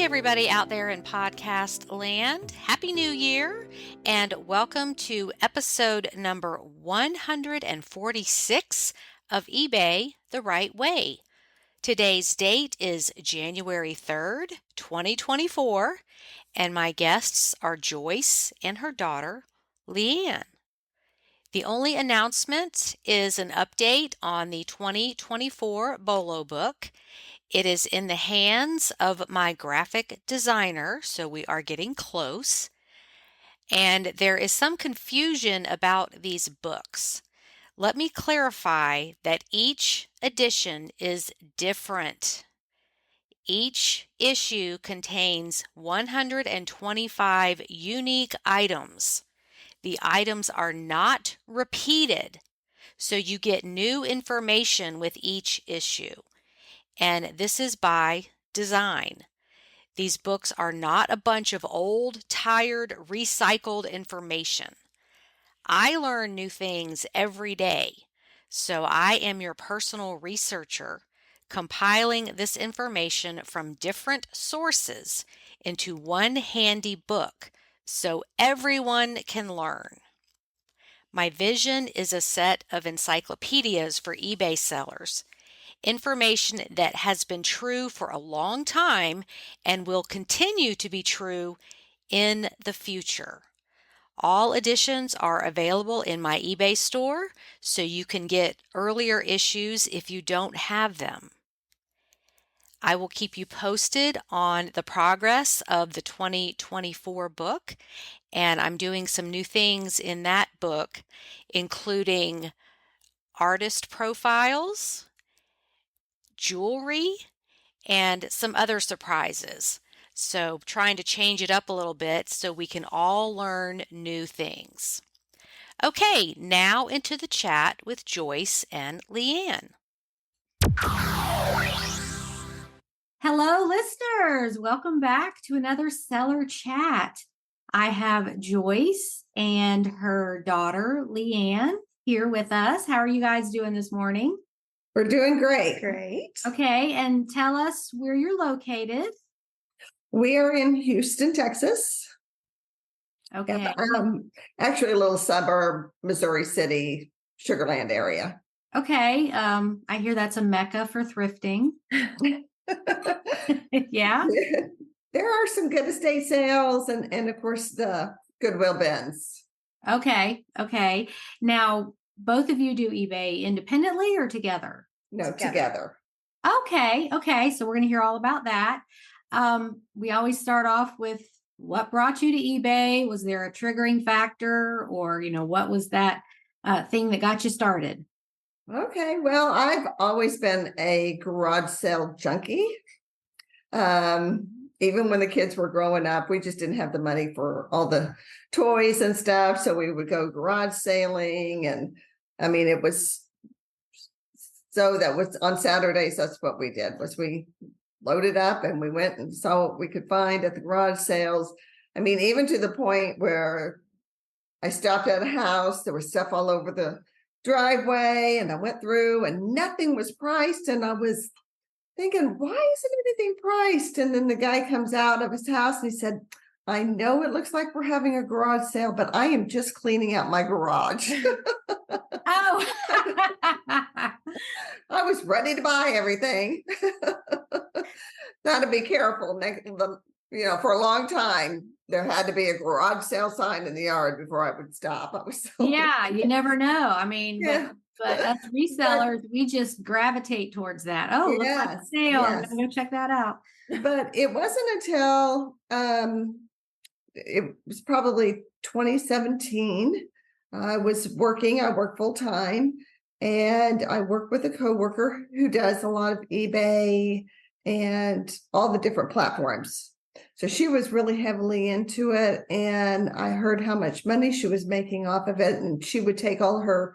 everybody out there in podcast land. Happy New Year, and welcome to episode number 146 of eBay the Right Way. Today's date is January 3rd, 2024, and my guests are Joyce and her daughter, Leanne. The only announcement is an update on the 2024 Bolo book. It is in the hands of my graphic designer, so we are getting close. And there is some confusion about these books. Let me clarify that each edition is different. Each issue contains 125 unique items. The items are not repeated, so you get new information with each issue. And this is by design. These books are not a bunch of old, tired, recycled information. I learn new things every day, so I am your personal researcher, compiling this information from different sources into one handy book so everyone can learn. My vision is a set of encyclopedias for eBay sellers. Information that has been true for a long time and will continue to be true in the future. All editions are available in my eBay store, so you can get earlier issues if you don't have them. I will keep you posted on the progress of the 2024 book, and I'm doing some new things in that book, including artist profiles, jewelry, and some other surprises. So trying to change it up a little bit so we can all learn new things. Okay, now into the chat with Joyce and Leanne. Hello, listeners. Welcome back to another seller chat. I have Joyce and her daughter, Leanne, here with us. How are you guys doing this morning? We're doing great. Great. Okay, and tell us where you're located. We are in Houston, Texas. Okay. Actually a little suburb, Missouri City, Sugarland area. Okay. I hear that's a mecca for thrifting. Yeah. There are some good estate sales and of course the Goodwill bins. Okay. Okay. Now, both of you do eBay independently or together? No, together. Okay. Okay. So we're going to hear all about that. We always start off with what brought you to eBay? Was there a triggering factor or, what was that thing that got you started? Okay. Well, I've always been a garage sale junkie. Even when the kids were growing up, we just didn't have the money for all the toys and stuff. So we would go garage sailing. And I mean, it was, so that was on Saturdays. That's what we did was we loaded up and we went and saw what we could find at the garage sales. I mean, even to the point where I stopped at a house, there was stuff all over the driveway and I went through and nothing was priced. And I was thinking, why isn't anything priced? And then the guy comes out of his house and he said, I know it looks like we're having a garage sale, but I am just cleaning out my garage. Oh, I was ready to buy everything. Got to be careful. For a long time, there had to be a garage sale sign in the yard before I would stop. I was yeah, you never know. I mean, Yeah. but us resellers, we just gravitate towards that. Oh, looks like a Yes, sale. I'm yes. going to go check that out. But it wasn't until it was probably 2017. I work full time, and I work with a coworker who does a lot of eBay and all the different platforms. So she was really heavily into it, and I heard how much money she was making off of it, and she would take all her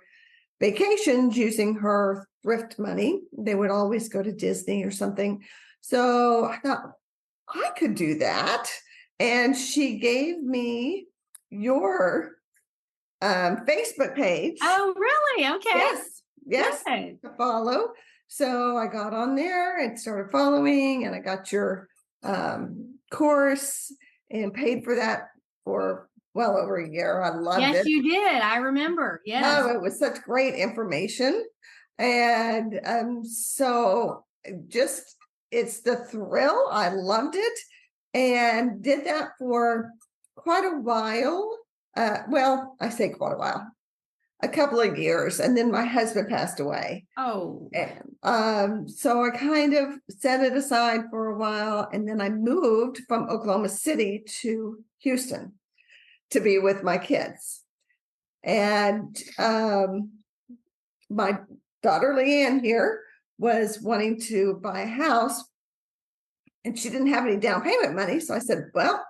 vacations using her thrift money. They would always go to Disney or something. So I thought I could do that. And she gave me your Facebook page. Oh, really? Okay. Yes, Good. to follow. So I got on there and started following, and I got your course and paid for that for well over a year. I loved Yes, it. you did. I remember. Yes. Oh, it was such great information. And so just it's the thrill. I loved it and did that for quite a while. Well, I say quite a while, a couple of years, and then my husband passed away. Oh, And so I kind of set it aside for a while, and then I moved from Oklahoma City to Houston to be with my kids. And my daughter Leanne here was wanting to buy a house, and she didn't have any down payment money. So I said, well,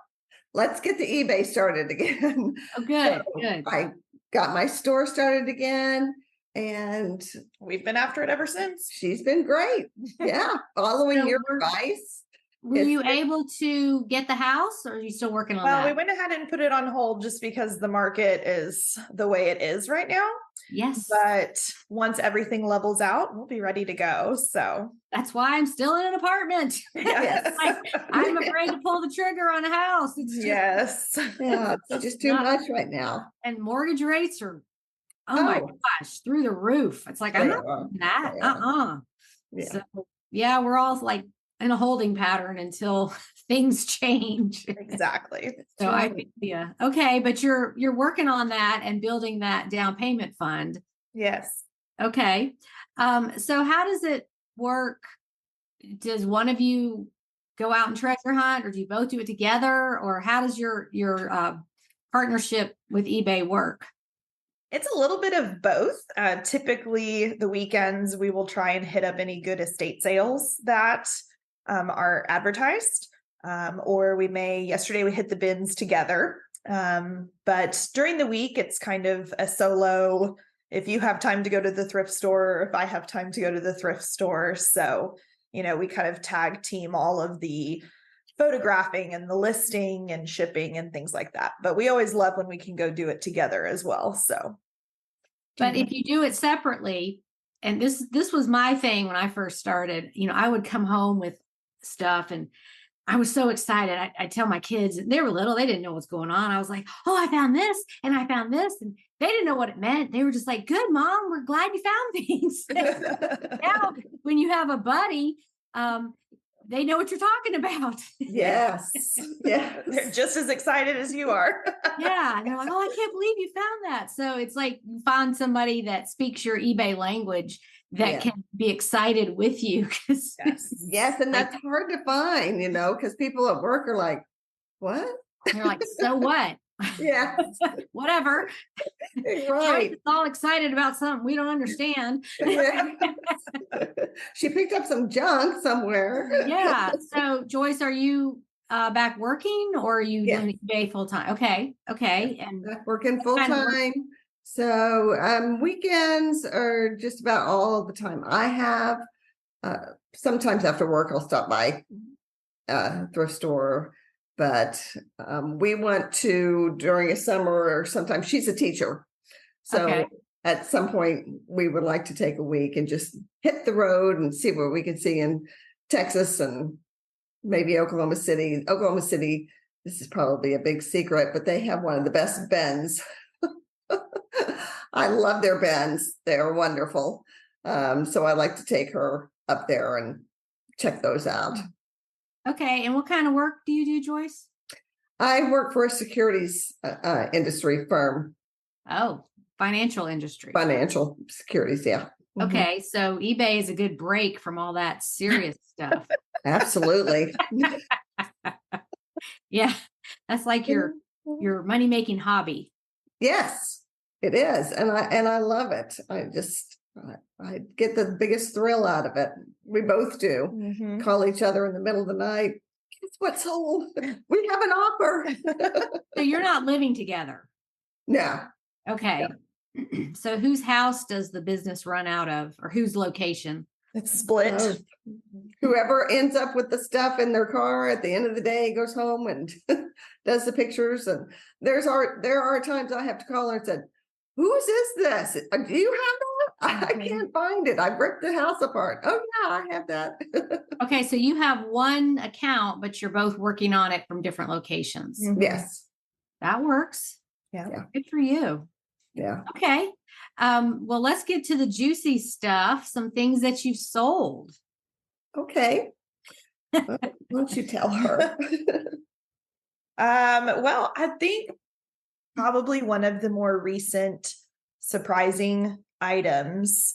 let's get the eBay started again. oh, good, So good. I got my store started again, and We've been after it ever since. she's been great. Yeah, following So your we're- advice. Were It's you been- able to get the house, or are you still working on Well, we that? went ahead and put it on hold just because the market is the way it is right now. Yes, But once everything levels out, we'll be ready to go. So that's why I'm still in an apartment. yes. I'm afraid to pull the trigger on a house. It's just, Yes. Yeah, it's just too not- much right now. and mortgage rates are, oh my Oh. gosh, through the roof. It's like, I'm They not are. doing that. They are. Yeah. So, yeah, we're all like in a holding pattern until things change. Exactly. So I right. feel yeah. Okay, but you're working on that and building that down payment fund. Yes. Okay. So how does it work? Does one of you go out and treasure hunt, or do you both do it together? Or how does your partnership with eBay work? It's a little bit of both. Typically, the weekends we will try and hit up any good estate sales that are advertised. Or we may, yesterday we hit the bins together. But during the week, it's kind of a solo. If you have time to go to the thrift store, or if I have time to go to the thrift store. So, we kind of tag team all of the photographing and the listing and shipping and things like that. But we always love when we can go do it together as well. So, But if you do it separately, and this was my thing when I first started, I would come home with stuff and I was so excited. I tell my kids, they were little, they didn't know what's going on. I was like, oh, I found this and I found this. And they didn't know what it meant. They were just like, good, Mom, we're glad you found things. Now, when you have a buddy, they know what you're talking about. Yes. they're Yes. just as excited as you are. Yeah. And they're like, oh, I can't believe you found that. So it's like you find somebody that speaks your eBay language that Yeah. can be excited with you. Cause Yes. Yes, and that's hard to find, because people at work are like, what? they're like, so what? Yeah, Whatever. right. Joyce is all excited about something we don't understand. Yeah. She picked up some junk somewhere. Yeah. So Joyce, are you back working, or are you Yeah. doing eBay full time? Okay. Okay. And Working full kind of work- time. So weekends are just about all the time I have. Sometimes after work I'll stop by thrift store, but we want to during a summer, or sometimes she's a teacher. So Okay. at some point we would like to take a week and just hit the road and see what we can see in Texas and maybe Oklahoma City. Oklahoma City, this is probably a big secret, but they have one of the best bins. I love their bins. They're wonderful. So I like to take her up there and check those out. okay. And what kind of work do you do, Joyce? I work for a securities industry firm, Oh, financial industry. financial securities. Yeah. Mhm. Okay. So eBay is a good break from all that serious stuff. Absolutely. Yeah. That's like your money making hobby. Yes, it is. And I love it. I get the biggest thrill out of it. We both do. Mhm. Call each other in the middle of the night. Guess what sold? We have an offer. So you're not living together. No. Okay. So whose house does the business run out of, or whose location? It's split. Oh, whoever ends up with the stuff in their car at the end of the day goes home and does the pictures. And there are times I have to call her and said, whose is this? Do you have that? I Mhm. can't find it. I ripped the house apart. Oh yeah, I have that. Okay, so you have one account, but you're both working on it from different locations. Mhm. Yes. That works. Yeah. Good for you. Yeah. Okay. Well, let's get to the juicy stuff, some things that you've sold. Okay. Why don't you tell her? Well, I think probably one of the more recent surprising items.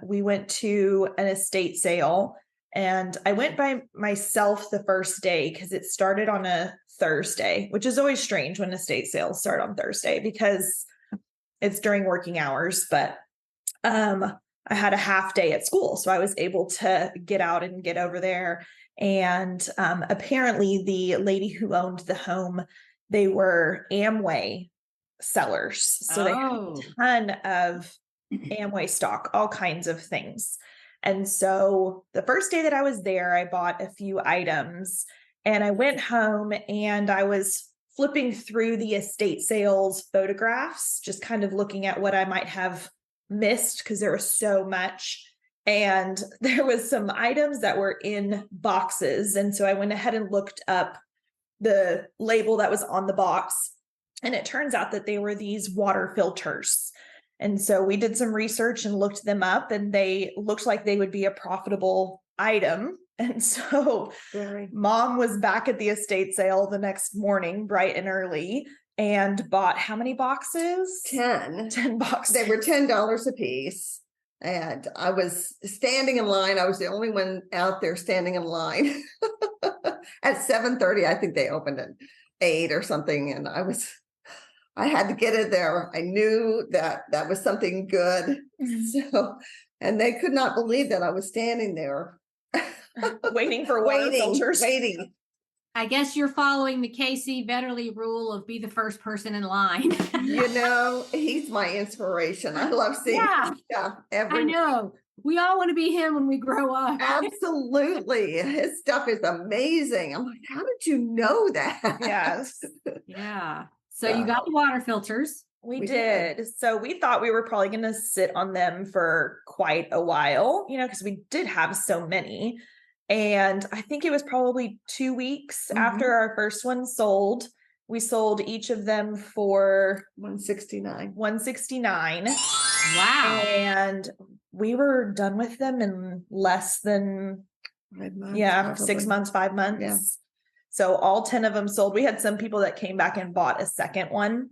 We went to an estate sale and I went by myself the first day because it started on a Thursday, which is always strange when estate sales start on Thursday because it's during working hours, but I had a half day at school. So I was able to get out and get over there. And apparently the lady who owned the home, they were Amway sellers. So they had Oh. a ton of Amway stock, all kinds of things. And so the first day that I was there, I bought a few items and I went home and I was flipping through the estate sales photographs, just kind of looking at what I might have missed because there was so much. And there was some items that were in boxes. And so I went ahead and looked up the label that was on the box. And it turns out that they were these water filters. And so we did some research and looked them up, and they looked like they would be a profitable item. And so Mom was back at the estate sale the next morning, bright and early, and bought how many boxes? 10. 10 boxes. They were $10 a piece. And I was standing in line. I was the only one out there standing in line at 7:30. I think they opened at 8 or something. And I had to get it there. I knew that was something good. So, and they could not believe that I was standing there waiting for water filters. Waiting. I guess you're following the Casey Vetterly rule of be the first person in line. He's my inspiration. I love seeing I know. We all want to be him when we grow up. Absolutely. His stuff is amazing. I'm like, how did you know that? Yes. Yeah. So you got the water filters. We did. So we thought we were probably going to sit on them for quite a while, because we did have so many. And I think it was probably 2 weeks after our first one sold. We sold each of them for $169. Wow. And we were done with them in less than 5 months, 6 months, 5 months. Yeah. So all 10 of them sold. We had some people that came back and bought a second one.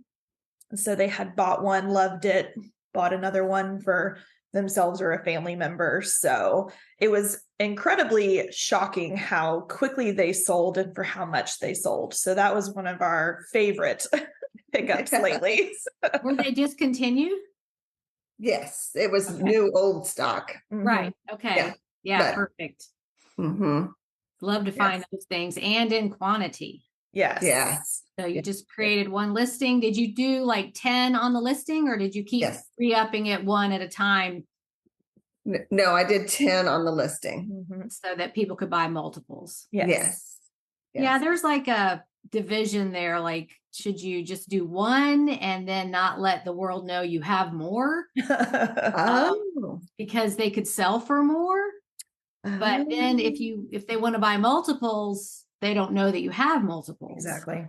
So they had bought one, loved it, bought another one for themselves or a family member. So it was incredibly shocking how quickly they sold and for how much they sold. So that was one of our favorite pickups lately. Were they discontinued? Yes, it was new old stock. Right. Okay. Yeah, perfect. Love to find those things and in quantity. Yes. Yes. So you just created one listing. Did you do like 10 on the listing or did you keep re-upping it one at a time? No, I did 10 on the listing. So that people could buy multiples. Yes. Yeah, there's like a division there. Like, should you just do one and then not let the world know you have more? Because they could sell for more. But then if they want to buy multiples, they don't know that you have multiples. Exactly.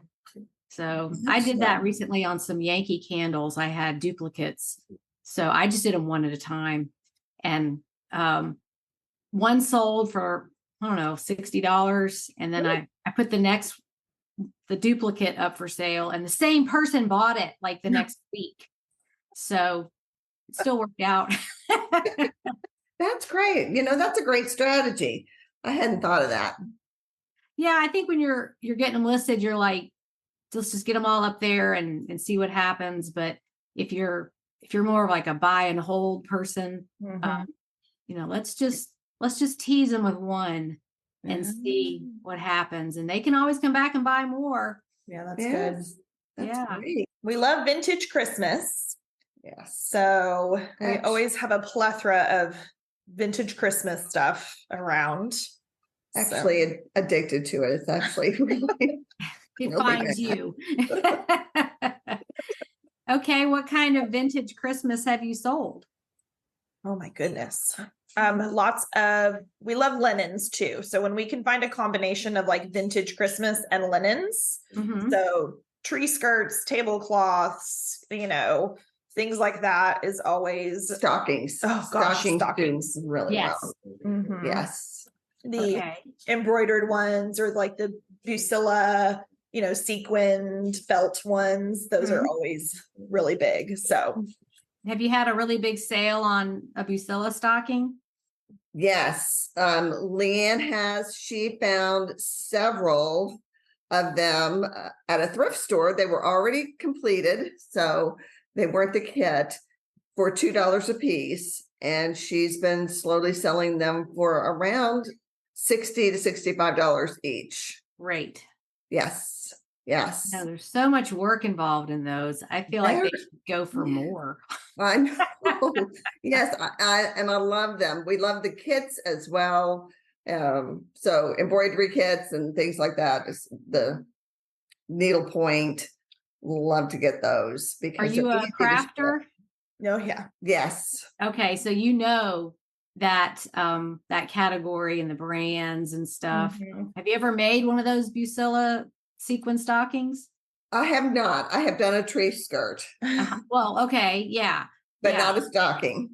So I did that recently on some Yankee candles. I had duplicates. So I just did them one at a time. And one sold for, I don't know, $60. And then I put the duplicate up for sale and the same person bought it like the next week. So it still worked out. That's great. That's a great strategy. I hadn't thought of that. Yeah, I think when you're getting them listed, you're like, let's just get them all up there and see what happens. But if you're more of like a buy and hold person, let's just tease them with one and see what happens. And they can always come back and buy more. Yeah, that's good. That's great. We love vintage Christmas. Yes. So we always have a plethora of vintage Christmas stuff around. Actually addicted to it. It's actually really it finds you. Okay, what kind of vintage Christmas have you sold? Oh my goodness. We love linens too. So when we can find a combination of like vintage Christmas and linens, Mhm. so tree skirts, tablecloths, things like that is always, Stockings. Oh, gosh, Stockings stockings. do really Yes. well. Mhm. Yes. the Okay. embroidered ones or like the Busilla, sequined felt ones. Those are Mhm. always really big. So Have you had a really big sale on a Busilla stocking? Yes. Leanne she found several of them at a thrift store. They were already completed, so they weren't the kit, for $2 a piece. And she's been slowly selling them for around $60 to $65 each. Great. Yes. Yes. No, there's so much work involved in those. I feel like they There- should go for more. I know. Yes, I love them. We love the kits as well. So embroidery kits and things like that. The needlepoint. Love to get those Are because you they're a easy to crafter? ship. no, yeah. Yes. Okay, so you know that that category and the brands and stuff. Mhm. Have you ever made one of those Busilla sequin stockings? I have not. I have done a tree skirt, Well, okay, yeah. but Yeah. not a stocking.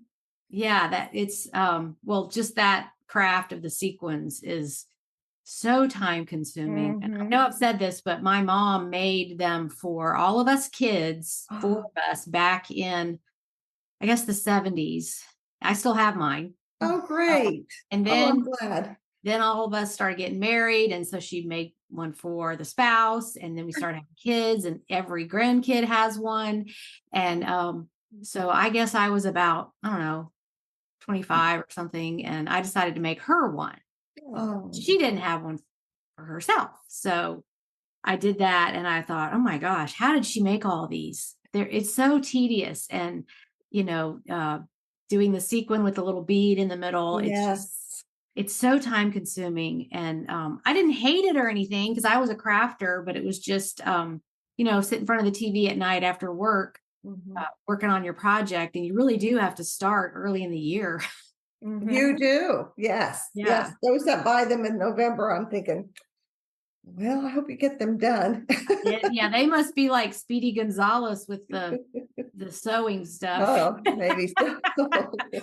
Yeah, that it's well, just that craft of the sequins is so time consuming. And I Mhm. know I've said this, but my mom made them for all of us kids, four of us back in, I guess, the 70s. I still have mine. Oh, great. And Oh, I'm then glad. all of us started getting married. And so she made one for the spouse. And then we started having kids, and every grandkid has one. And so I guess I was about, I don't know, 25 or something. And I decided to make her one. Oh, She didn't have one for herself. So I did that, and I thought, oh my gosh, how did she make all these? It's so tedious. And, doing the sequin with the little bead in the middle, yes. it's so time consuming. And I didn't hate it or anything because I was a crafter, but it was just, sit in front of the TV at night after work, Mhm. working on your project. And you really do have to start early in the year. Mhm. You do. Yes. Yeah. Yes. Those that buy them in November, I'm thinking, well, I hope you get them done. Yeah, they must be like Speedy Gonzalez with the sewing stuff. Oh, maybe so.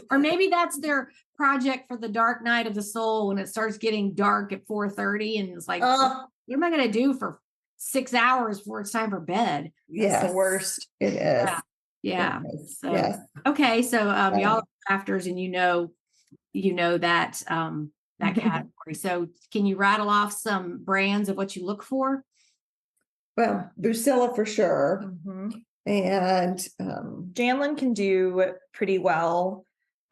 Or maybe that's their project for the dark night of the soul, when it starts getting dark at 4:30 and it's like, Oh, what am I going to do for 6 hours before it's time for bed? That's yes. the worst. It is. Yeah. Yeah. It is. So, Yes. okay. So, y'all Yeah. are crafters, and that, that category. So can you rattle off some brands of what you look for? Well, Busilla for sure. Mhm. And Janlin can do pretty well.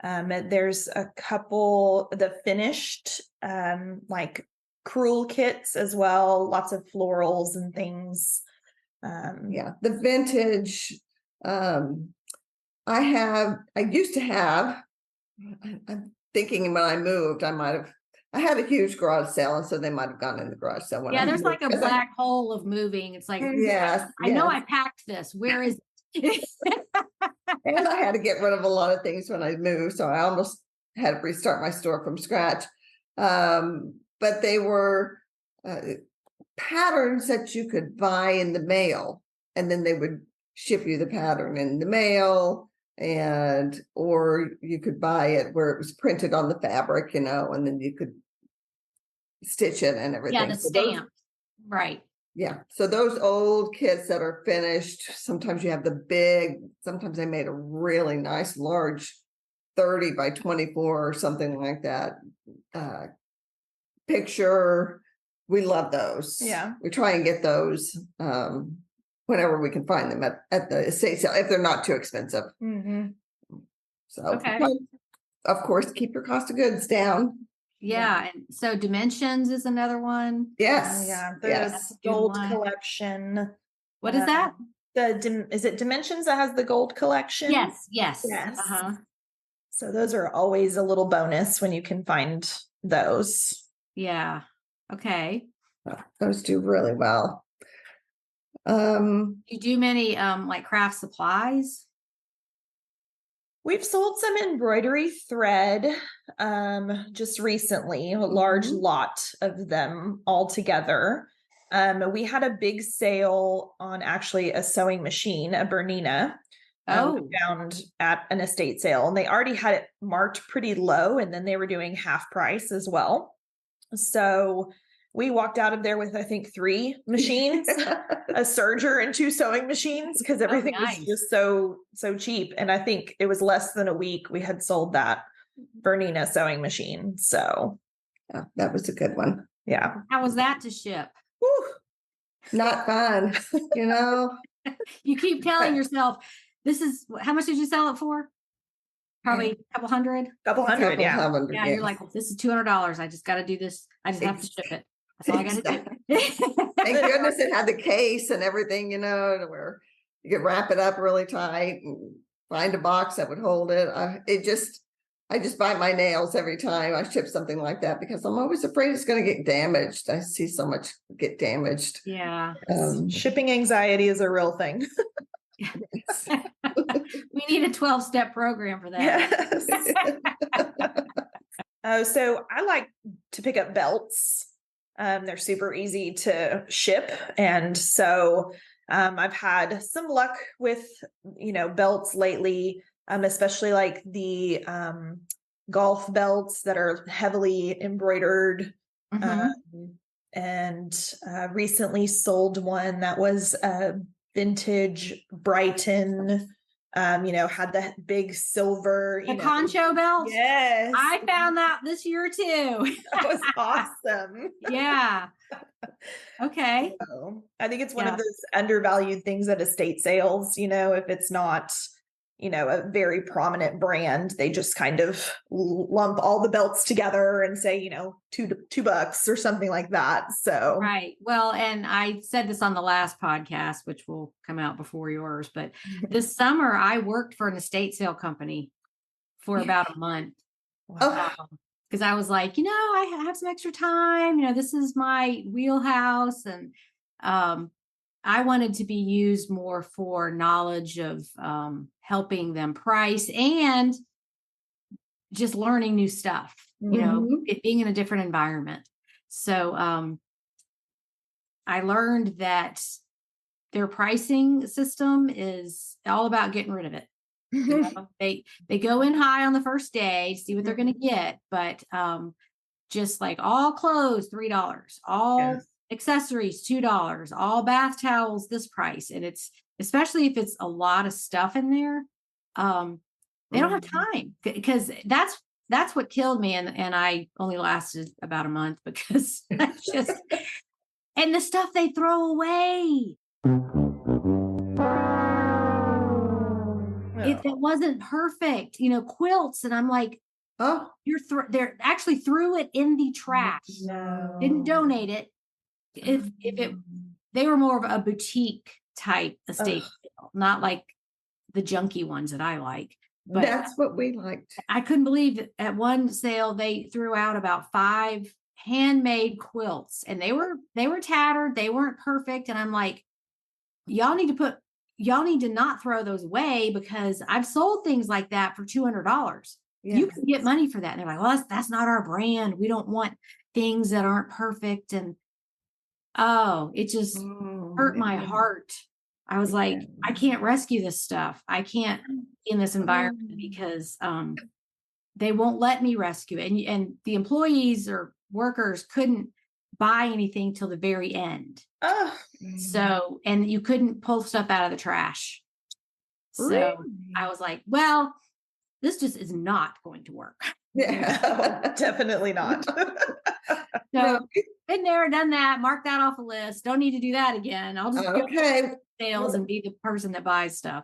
There's a couple, the finished, like crewel kits as well, lots of florals and things. yeah, the vintage. I used to have, I'm thinking when I moved, I had a huge garage sale, and so they might have gone in the garage sale when Yeah, I there's moved, like a 'cause I- black hole of moving. It's like, Yes, I know I yes. packed this. Where is it? And I had to get rid of a lot of things when I moved, so I almost had to restart my store from scratch. But they were patterns that you could buy in the mail, and then they would ship you the pattern in the mail, or you could buy it where it was printed on the fabric, and then you could stitch it and everything. Yeah, the So those- stamp. Right. Yeah, so those old kits that are finished, sometimes you have sometimes they made a really nice large 30 by 24 or something like that. Picture, we love those. Yeah. We try and get those whenever we can find them at the estate sale, if they're not too expensive. Mhm. So, Okay. but of course, keep your cost of goods down. Yeah. And so Dimensions is another one. Yes. Oh, yeah, Yes. That's a the good gold one. collection. What is that? Is it Dimensions that has the gold collection? Yes. Yes. Yes. Uh-huh. So those are always a little bonus when you can find those. Yeah. Okay. Those do really well. You do many like craft supplies? We've sold some embroidery thread just recently, a large Mhm. lot of them all together. We had a big sale on actually a sewing machine, a Bernina, Oh, we found at an estate sale, and they already had it marked pretty low, and then they were doing half price as well. So we walked out of there with, I think, 3 machines, a serger and 2 sewing machines, because everything nice. was just so cheap. And I think it was less than a week we had sold that Bernina sewing machine. So Yeah, that was a good one. yeah. how was that to ship? Whew. Not fun, you know. You keep telling yourself, this is how much did you sell it for? Probably a couple hundred. Couple hundred, yeah. Hundred, Yeah, you're like, this is $200. I just got to do this. I just have to ship it. That's all I got to do. Thank goodness it had the case and everything, you know, to where you could wrap it up really tight and find a box that would hold it. I just bite my nails every time I ship something like that because I'm always afraid it's going to get damaged. I see so much get damaged. Yeah. Shipping anxiety is a real thing. We need a 12-step program for that. Yes. So I like to pick up belts. They're super easy to ship. And so I've had some luck with, belts lately, especially like the golf belts that are heavily embroidered. Mhm. And recently sold one that was vintage Brighton, had the big silver, The concho belt. Yes. I found that this year too. That was awesome. Yeah. Okay. So, I think it's one Yeah. of those undervalued things at estate sales, if it's not, a very prominent brand, they just kind of lump all the belts together and say, $2 or something like that. So, Right. Well, and I said this on the last podcast, which will come out before yours, but this summer I worked for an estate sale company for about a month. Oh, Because I was like, I have some extra time. This is my wheelhouse. And I wanted to be used more for knowledge of helping them price and just learning new stuff, it being in a different environment. So I learned that their pricing system is all about getting rid of it. They go in high on the first day, see what they're going to get, but just like all clothes $3, all accessories $2, all bath towels this price, and it's especially if it's a lot of stuff in there, they don't have time because that's what killed me, and I only lasted about a month because that's just and the stuff they throw away. If it wasn't perfect, quilts, and I'm like, oh, they're actually threw it in the trash. no. Didn't donate it. If they were more of a boutique type estate sale, not like the junky ones that I like. But That's what we liked. I couldn't believe that at one sale they threw out about 5 handmade quilts, and they were tattered. They weren't perfect, and I'm like, y'all need to not throw those away because I've sold things like that for $200. Yes. You can get money for that. And they're like, well, that's not our brand. We don't want things that aren't perfect. And it just hurt my heart. I was like, I can't rescue this stuff. I can't be in this environment because they won't let me rescue it. And the employees or workers couldn't buy anything till the very end. So, and you couldn't pull stuff out of the trash. So I was like, well, this just is not going to work. Yeah, definitely not. So been there, done that, mark that off a list. Don't need to do that again. I'll just go to sales and be the person that buys stuff.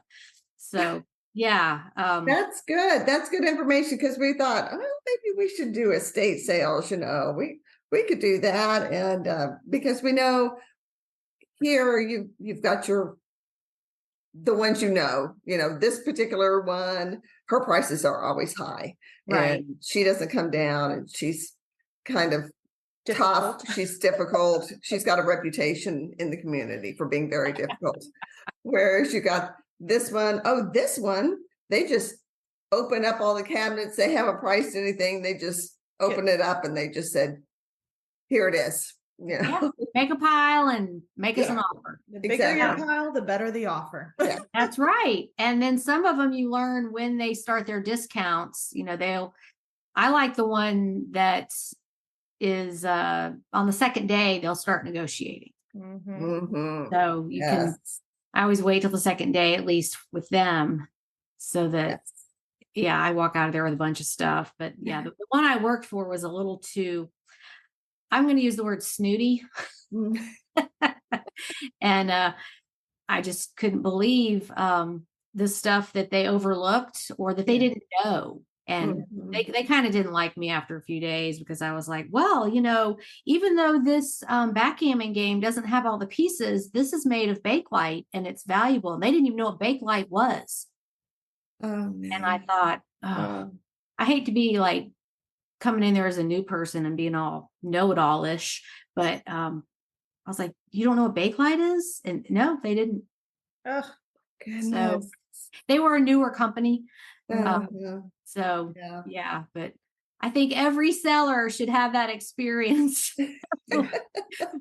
So yeah. That's good. That's good information because we thought, oh, maybe we should do estate sales, we could do that. And because we know here you've got the ones this particular one, her prices are always high. Right. And she doesn't come down, and she's kind of tough. She's difficult. She's got a reputation in the community for being very difficult. Whereas you got this one, they just open up all the cabinets. They haven't priced anything. They just opened it up and they just said, here it is. Yeah. Make a pile and make us an offer. The bigger your Exactly. pile, the better the offer. Yeah. That's right. And then some of them you learn when they start their discounts. I like the one that is on the second day, they'll start negotiating. Mhm. So you can, I always wait till the second day, at least with them, so that, I walk out of there with a bunch of stuff. But yeah, the one I worked for was a little too, I'm going to use the word snooty. Mhm. And I just couldn't believe the stuff that they overlooked or that they didn't know. And Mhm. they kind of didn't like me after a few days because I was like, well, even though this backgammon game doesn't have all the pieces, this is made of Bakelite and it's valuable. And they didn't even know what Bakelite was. Oh, And I man. thought, I hate to be like coming in there as a new person and being all know-it-all-ish, but I was like, you don't know what Bakelite is? And no, they didn't. Ugh. So they were a newer company. Yeah. So Yeah. but I think every seller should have that experience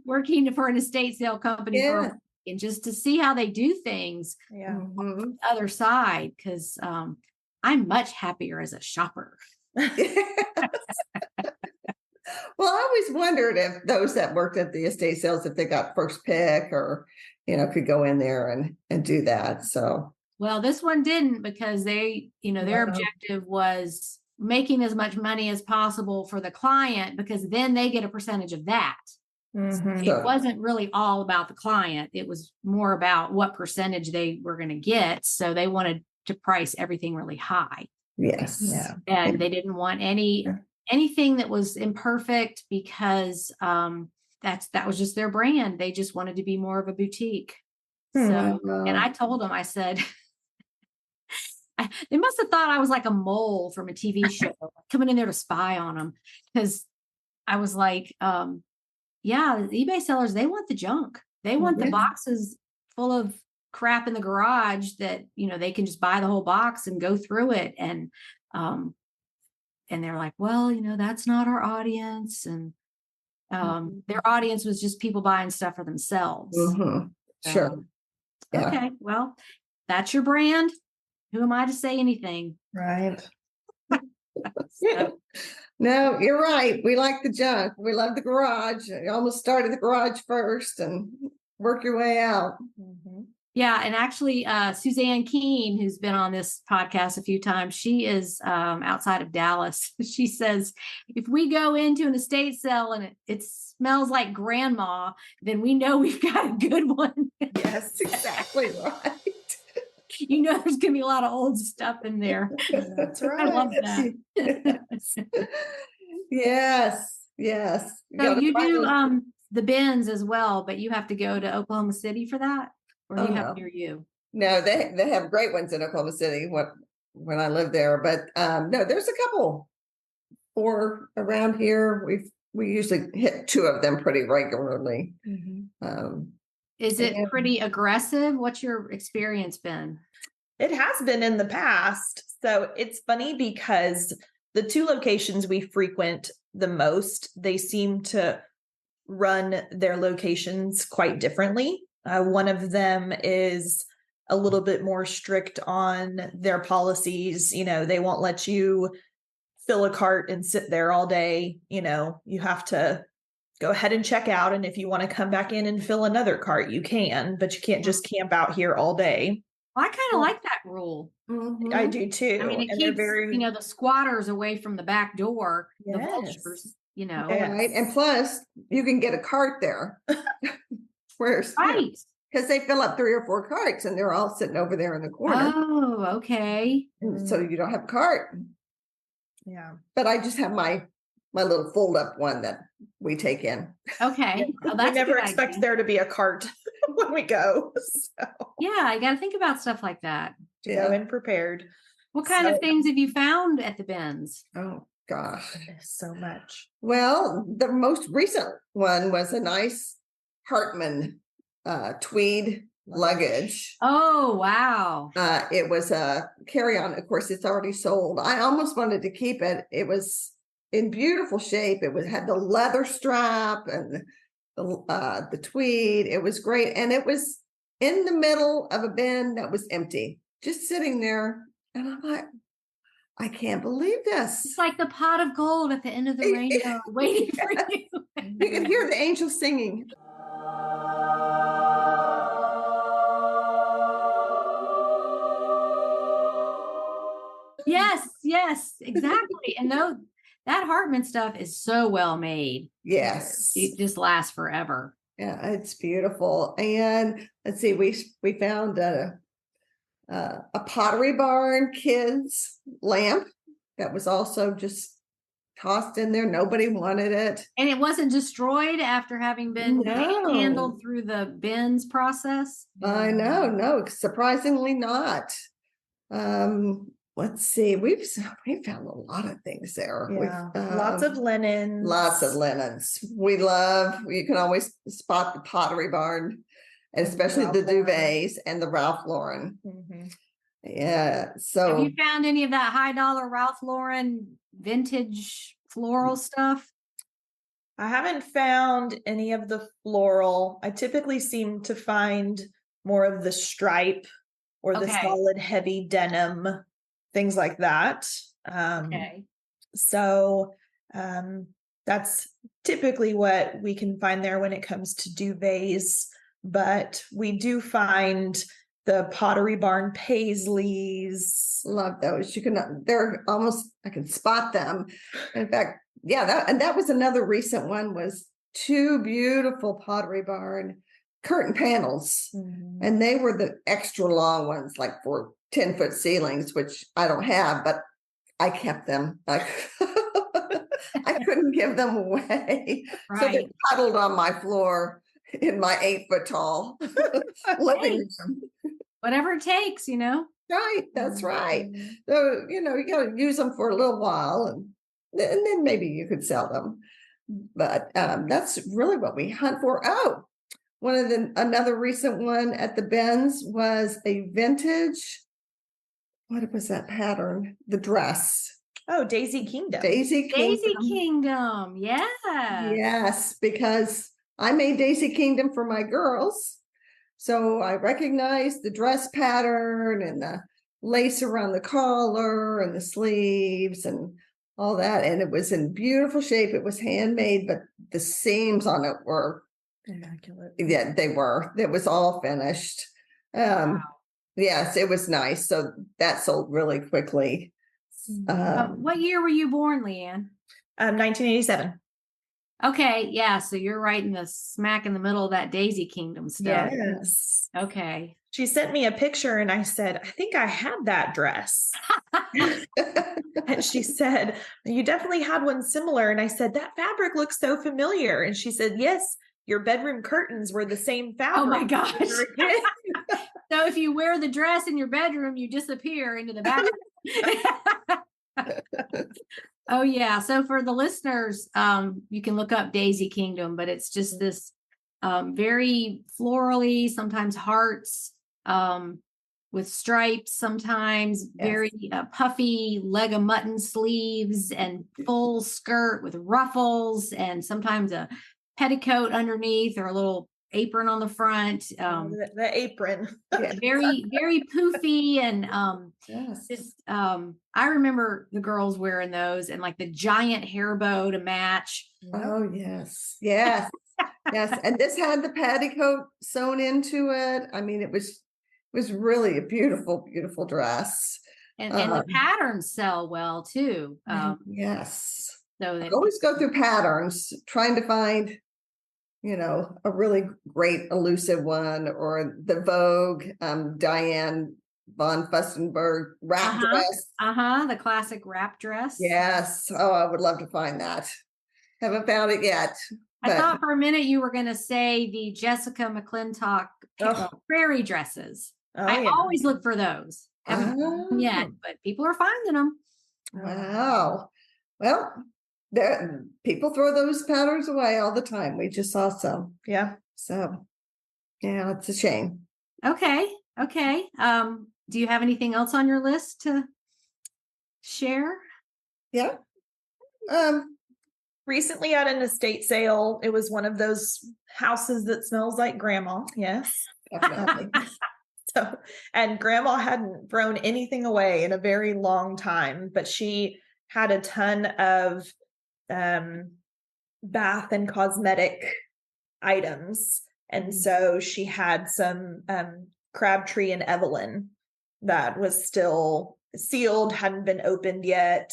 working for an estate sale company for a week, and just to see how they do things Yeah. on the other side, because I'm much happier as a shopper. Well, I always wondered if those that worked at the estate sales, if they got first pick or, could go in there and do that. So, Well, this one didn't, because they, their Wow. objective was making as much money as possible for the client, because then they get a percentage of that. Mhm. It wasn't really all about the client. It was more about what percentage they were going to get. So they wanted to price everything really high. Yes. Yeah. And they didn't want anything that was imperfect, because that was just their brand. They just wanted to be more of a boutique. So, and I told them, I said, they must have thought I was like a mole from a TV show coming in there to spy on them, because I was like, yeah, the eBay sellers, they want the junk. They want the Yes. boxes full of crap in the garage that, they can just buy the whole box and go through it. And they're like, well, that's not our audience. And their audience was just people buying stuff for themselves. Mhm. Sure. So, Yeah. okay, well, that's your brand. Who am I to say anything? Right. So, No, you're right. We like the junk. We love the garage. You almost started the garage first and work your way out. Mhm. yeah, and actually, Suzanne Keene, who's been on this podcast a few times, she is outside of Dallas. She says, if we go into an estate sale and it smells like grandma, then we know we've got a good one. Yes, exactly right. There's going to be a lot of old stuff in there. That's I right. love that. Yes. Yes. So you find do those- the bins as well, but you have to go to Oklahoma City for that, or do you have no. it near you? No, they have great ones in Oklahoma City when I lived there. But no, there's a couple 4 around here. We usually hit 2 of them pretty regularly. Is it and- pretty aggressive? What's your experience been? It has been in the past. So it's funny because the 2 locations we frequent the most, they seem to run their locations quite differently. One of them is a little bit more strict on their policies. They won't let you fill a cart and sit there all day. You have to go ahead and check out. And if you want to come back in and fill another cart, you can, but you can't just camp out here all day. Well, I kind of like that rule. I do too. I mean, it and they're keeps very the squatters away from the back door, the Yes. vultures. Right. And plus, you can get a cart there. Whereas, Right. because they fill up 3 or 4 carts and they're all sitting over there in the corner. Oh, okay. And so you don't have a cart. Yeah. But I just have my little fold up one that we take in. Okay. Well, We that's a never good expect idea. there to be a cart when we go. So Yeah, I got to think about stuff like that. to go in prepared. What kind of So- things have you found at the bins? Oh gosh. So much. Well, the most recent one was a nice Hartman tweed luggage. Oh, wow. It was a carry-on. Of course, it's already sold. I almost wanted to keep it. It was in beautiful shape. It had the leather strap and the tweed. It was great. And it was in the middle of a bin that was empty, just sitting there. And I'm like, I can't believe It's this. like the pot of gold at the end of the rainbow waiting for you. You can hear the angels singing. Yes, exactly. And no, that Hartman stuff is so well made. Yes. It just lasts forever. Yeah, it's beautiful. And let's see, we found a Pottery Barn kids lamp that was also just tossed in there. Nobody wanted it. And it wasn't destroyed after having been No. handled through the bins process. I know, no, surprisingly not. Let's see, we found a lot of things there. Yeah. Lots of linens. Lots of linens. You can always spot the Pottery Barn, and especially the Ralph Lauren. duvets and the Ralph Lauren. Mhm. Yeah. Have So you found any of that high dollar Ralph Lauren vintage floral stuff? I haven't found any of the floral. I typically seem to find more of the stripe or the Okay. solid heavy denim, things like that. Okay. So that's typically what we can find there when it comes to duvets. But we do find the Pottery Barn paisleys. love those. They're almost, I can spot them. In fact, yeah, that was another recent one, was two beautiful Pottery Barn curtain panels. And they were the extra long ones, like for 10-foot ceilings, which I don't have, but I kept them. I couldn't give them away. So they Right. puddled on my floor in my 8-foot tall living room. Whatever it takes, Right, that's right. Mhm. So, you got to use them for a little while and then maybe you could sell them. But that's really what we hunt for. Oh, another recent one at the Benz was a vintage. What was that pattern? The dress. Oh, Daisy Kingdom. Daisy Daisy Kingdom. Kingdom. Yeah. Yes, because I made Daisy Kingdom for my girls. So I recognized the dress pattern and the lace around the collar and the sleeves and all that. And it was in beautiful shape. It was handmade, but the seams on it were Immaculate. Yeah, they were. It was all finished. Wow. Yes, it was nice. So that sold really quickly. What year were you born, Leanne? 1987. Okay, yeah. So you're right in the smack in the middle of that Daisy Kingdom stuff. Yes. Okay. She sent me a picture and I said, I think I had that dress. And she said, you definitely had one similar. And I said, that fabric looks so familiar. And she said, yes, your bedroom curtains were the same fabric. Oh my gosh. when you were a kid." So if you wear the dress in your bedroom, you disappear into the bathroom. Oh yeah. So for the listeners, you can look up Daisy Kingdom, but it's just this very florally, sometimes hearts, with stripes, sometimes very puffy leg of mutton sleeves and full skirt with ruffles, and sometimes a petticoat underneath or a little apron on the front. The apron. Very, very poofy and Yes. just I remember the girls wearing those and like the giant hair bow to match. Oh, yes. Yes. Yes. And this had the petticoat sewn into it. I mean, it was really a beautiful, beautiful dress. And the patterns sell well too. Yes. So I that always go through patterns, trying to find, a really great elusive one, or the Vogue, Diane von Furstenberg wrap dress. the classic wrap dress. Yes. Oh, I would love to find that. Haven't found it yet. I but- thought for a minute you were going to say the Jessica McClintock prairie dresses. Oh, I yeah. always look for those. Haven't found them yet, Oh. but people are finding them. Wow. Well, people throw those patterns away all the time. We just saw some. Yeah. So, yeah, it's a shame. Okay. Okay. Do you have anything else on your list to share? Yeah. Um, Recently at an estate sale, it was one of those houses that smells like grandma. Yes. definitely. So, and grandma hadn't thrown anything away in a very long time, but she had a ton of bath and cosmetic items. And so she had some Crabtree and Evelyn that was still sealed, hadn't been opened yet.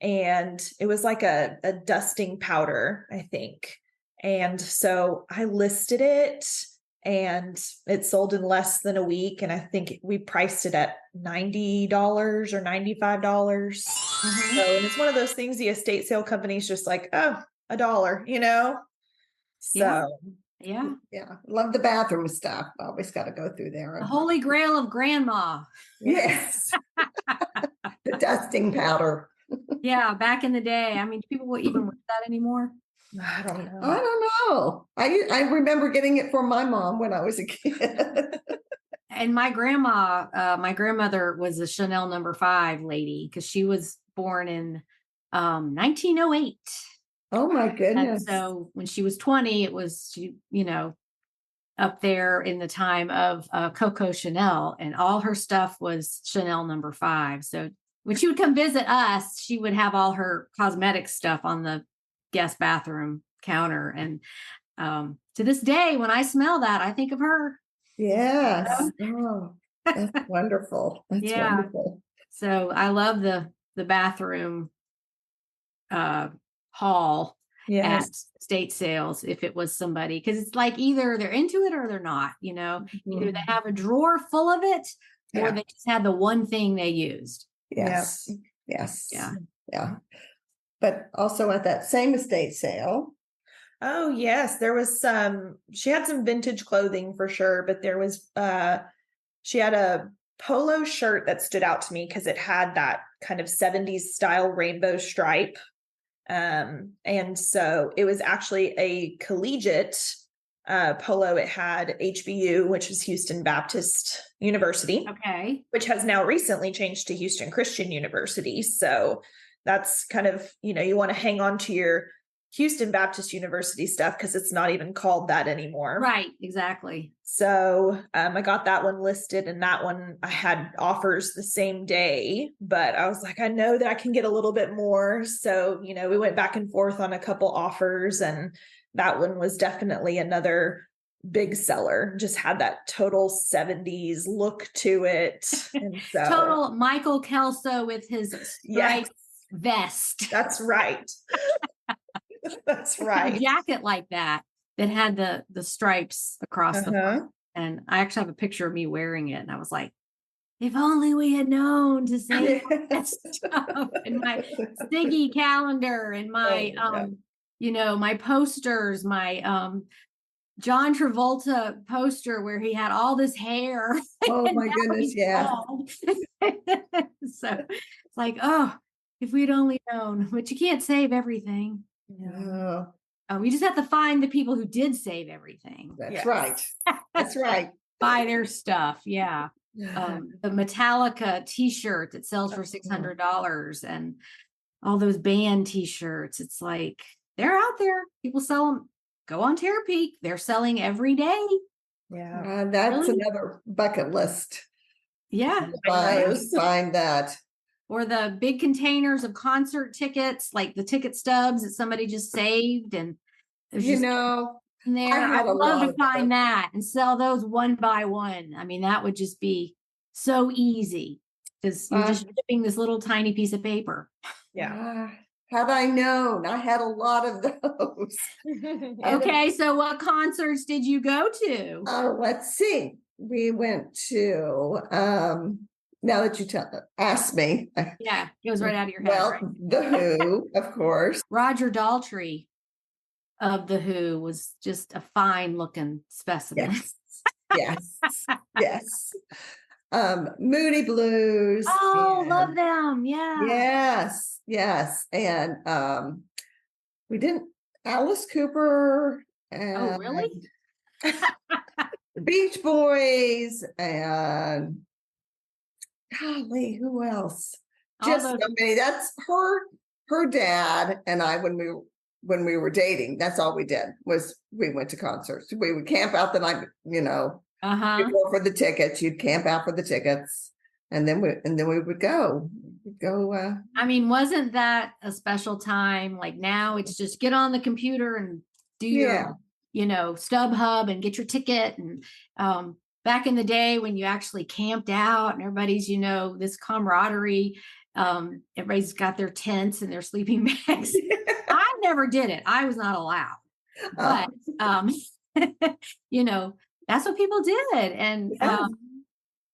And it was like a dusting powder, I think. And so I listed it and it sold in less than a week. And I think we priced it at $90 or $95. So, and it's one of those things the estate sale company's just like, oh, $1, you know? Yeah. So Yeah. Yeah. Love the bathroom stuff. Always got to go through there. The holy grail of grandma. Yes. The dusting powder. Yeah. Back in the day. I mean, do people even wear that anymore? I don't know. I don't know. I remember getting it for my mom when I was a kid. And my grandmother was a Chanel #5 lady because she was born in 1908. Oh my And goodness. so when she was 20, it was, up there in the time of Coco Chanel, and all her stuff was Chanel #5. So when she would come visit us, she would have all her cosmetic stuff on the guest bathroom counter. And to this day, when I smell that, I think of her. Yes. Oh, that's wonderful. That's Yeah. wonderful. So I love the bathroom haul at Yes. estate sales if it was somebody, because it's like either they're into it or they're not, either they have a drawer full of it or Yeah. they just had the one thing they used. Yes. Yes. Yeah. Yeah. But also at that same estate sale. Oh, yes. There was she had some vintage clothing for sure, but there was, she had a polo shirt that stood out to me because it had that kind of 70s style rainbow stripe. And so it was actually a collegiate polo. It had HBU, which is Houston Baptist University, Okay. which has now recently changed to Houston Christian University. So that's kind of, you want to hang on to your Houston Baptist University stuff because it's not even called that anymore. Right. Exactly. So I got that one listed, and that one I had offers the same day, but I was like, I know that I can get a little bit more. So, we went back and forth on a couple offers, and that one was definitely another big seller. Just had that total 70s look to it. And so Total Michael Kelso with his striped vest. That's right. That's right. A jacket like that had the stripes across the front. And I actually have a picture of me wearing it. And I was like, if only we had known to say that stuff. And my Siggy calendar and my, my posters, my John Travolta poster where he had all this hair. Oh my goodness, yeah. So it's like, oh, if we'd only known, but you can't save everything. Oh, We just have to find the people who did save everything. that's right. That's right. Buy their stuff. Yeah. The Metallica t-shirt that sells for $600 and all those band t-shirts. It's like, they're out there. People sell them. Go on Terapeak. They're selling every day. Yeah. That's Really? another bucket list. Yeah. Find that. Or the big containers of concert tickets, like the ticket stubs that somebody just saved. And there's just in there. I had I'd a love lot to of find those. that and sell those one by one. I mean, that would just be so easy because you're just shipping this little tiny piece of paper. Yeah. Had I known, I had a lot of those. Okay, so what concerts did you go to? Let's see. We went to now that you asked me. Yeah, it goes right out of your head. Well, Right? The Who, of course. Roger Daltrey of The Who was just a fine looking specimen. Yes. Yes. Moody Blues. Oh, and- love them. Yeah. Yes. And we didn't Alice Cooper and Oh, really? the Beach Boys and golly, who else? All Just those- so many. That's her dad and I when we were dating. That's all we did was we went to concerts. We would camp out the night, Uh-huh. before for the tickets. You'd camp out for the tickets, and then we would go. We'd go. I mean, wasn't that a special time? Like now it's just get on the computer and do Yeah. your, StubHub and get your ticket. And back in the day when you actually camped out and everybody's, this camaraderie, everybody's got their tents and their sleeping bags. I never did it. I was not allowed. But that's what people did. And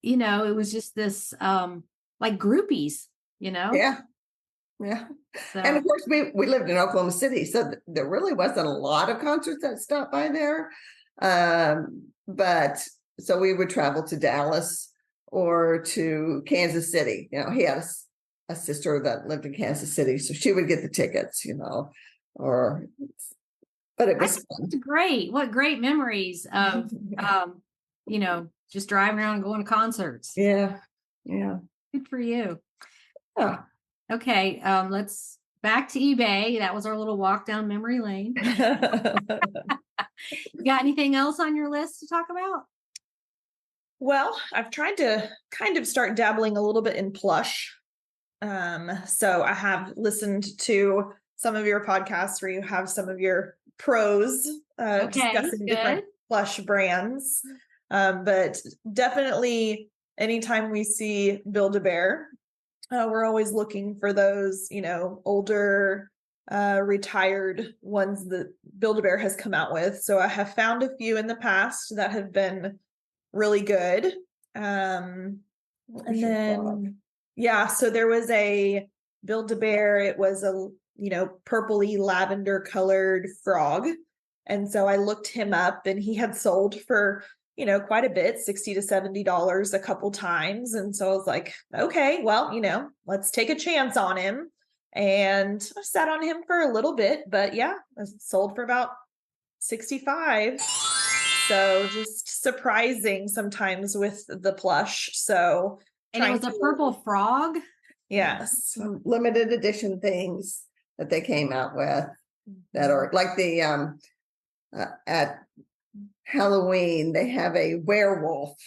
Yeah. it was just this like groupies, Yeah. Yeah. So And of course, we lived in Oklahoma City, so there really wasn't a lot of concerts that stopped by there. But so we would travel to Dallas or to Kansas City. He had a sister that lived in Kansas City, so she would get the tickets, but it was fun. that's great. What great memories of just driving around and going to concerts. Yeah. Yeah. Good for you. Yeah. Okay, let's back to eBay. That was our little walk down memory lane. You got anything else on your list to talk about? Well, I've tried to kind of start dabbling a little bit in plush. So I have listened to some of your podcasts where you have some of your pros discussing different plush brands. But definitely anytime we see Build-A-Bear, we're always looking for those, older, retired ones that Build-A-Bear has come out with. So I have found a few in the past that have been really good. And then, so there was a Build-A-Bear. It was a, purpley lavender colored frog. And so I looked him up and he had sold for, quite a bit, $60 to $70 a couple times. And so I was like, okay, well, let's take a chance on him. And I sat on him for a little bit, but yeah, I sold for about 65. So just surprising sometimes with the plush. So And it was a purple frog. Yes. Some limited edition things that they came out with that are like the at Halloween, they have a werewolf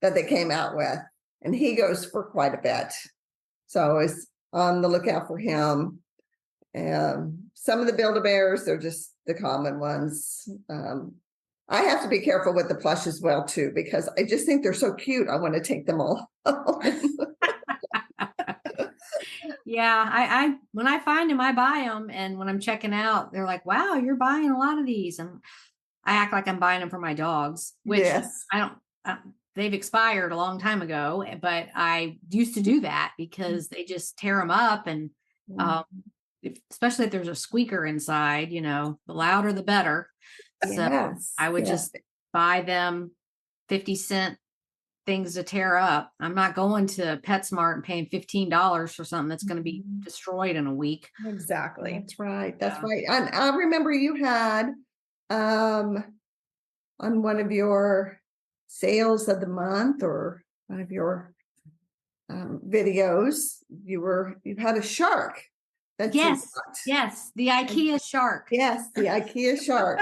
that they came out with, and he goes for quite a bit. So I was on the lookout for him. Some of the Build-A-Bears, they're just the common ones. I have to be careful with the plush as well, too, because I just think they're so cute. I want to take them all. Yeah, I when I find them, I buy them. And when I'm checking out, they're like, wow, you're buying a lot of these. And I act like I'm buying them for my dogs, which Yes. I don't, they've expired a long time ago, but I used to do that because they just tear them up. And especially if there's a squeaker inside, the louder, the better. So Yes, I would yes. just buy them 50-cent things to tear up. I'm not going to PetSmart and paying $15 for something that's going to be destroyed in a week. Exactly. That's right. That's Yeah. right. And I remember you had on one of your sales of the month or one of your videos, you had a shark. That you Yes, bought. yes, the IKEA shark. Yes, the IKEA shark.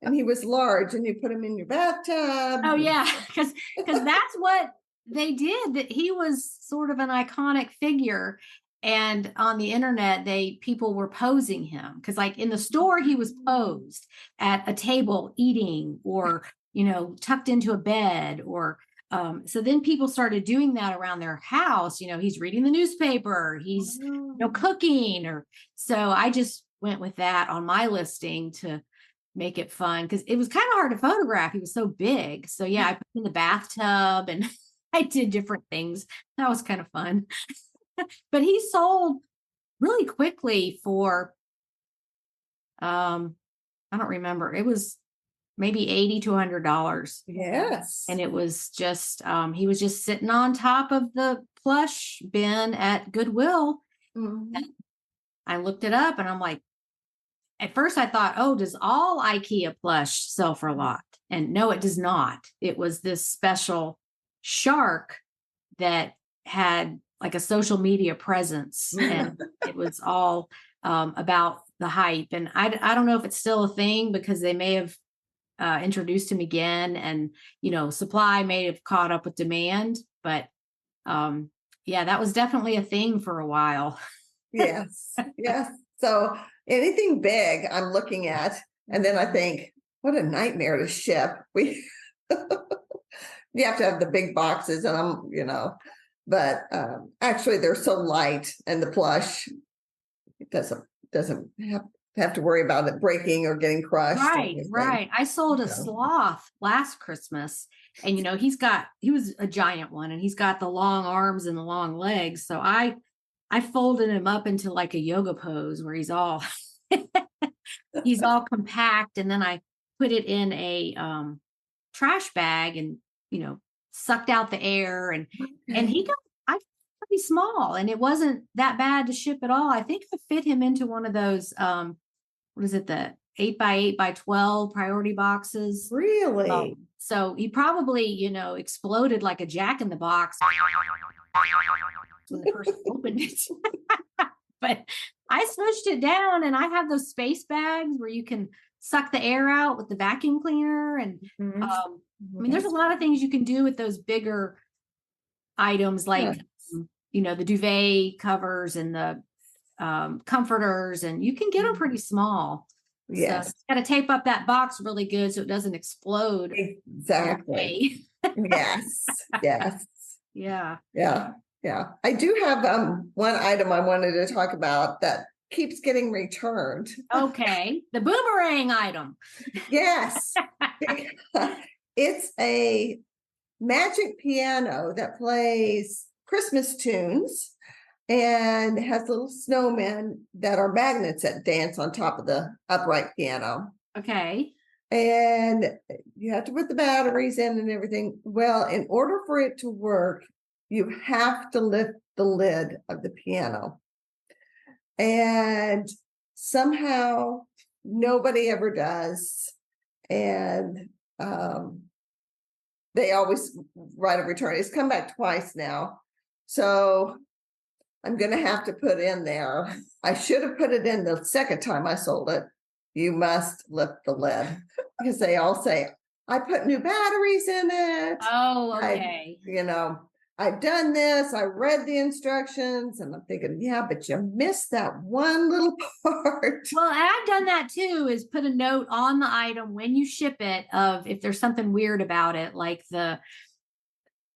And he was large, and you put him in your bathtub. Oh yeah, because that's what they did. That he was sort of an iconic figure, and on the internet, people were posing him because, like in the store, he was posed at a table eating, or tucked into a bed, or so then people started doing that around their house. He's reading the newspaper, he's cooking, or so I just went with that on my listing to make it fun because it was kind of hard to photograph. He was so big. So yeah, I put him in the bathtub and I did different things. That was kind of fun. But he sold really quickly for I don't remember. It was maybe $80 to $100. Yes. And it was just he was just sitting on top of the plush bin at Goodwill. Mhm. I looked it up and I'm like, at first I thought, oh, does all IKEA plush sell for a lot? And no, it does not. It was this special shark that had like a social media presence, and it was all about the hype. And I don't know if it's still a thing because they may have introduced him again, and supply may have caught up with demand. But yeah, that was definitely a thing for a while. Yes, yes. So anything big I'm looking at, and then I think, what a nightmare to ship. We you have to have the big boxes, and but actually they're so light, and the plush it doesn't have to worry about it breaking or getting crushed. Right. I sold a sloth last Christmas, and he was a giant one, and he's got the long arms and the long legs. So I folded him up into like a yoga pose where he's all he's all compact, and then I put it in a trash bag and sucked out the air, and he got pretty small, and it wasn't that bad to ship at all. I think I fit him into one of those what is it, the 8x8x12 priority boxes. Really? So he probably exploded like a Jack in the Box when the person opened it. But I smushed it down, and I have those space bags where you can suck the air out with the vacuum cleaner. And I mean, there's a lot of things you can do with those bigger items, like the duvet covers and the comforters, and you can get them pretty small. Yes. So got to tape up that box really good so it doesn't explode. Exactly. Yes. Yes. Yeah. Yeah. Yeah. I do have one item I wanted to talk about that keeps getting returned. Okay. The boomerang item. Yes. It's a magic piano that plays Christmas tunes and has little snowmen that are magnets that dance on top of the upright piano. Okay. And you have to put the batteries in and everything. Well, in order for it to work, you have to lift the lid of the piano. And somehow nobody ever does. And they always write a return. It's come back twice now. So I'm going to have to put in there. I should have put it in the second time I sold it. You must lift the lid, because they all say, I put new batteries in it. Oh, okay. I've done this. I read the instructions, and I'm thinking, yeah, but you missed that one little part. Well, I've done that too, is put a note on the item when you ship it of if there's something weird about it, like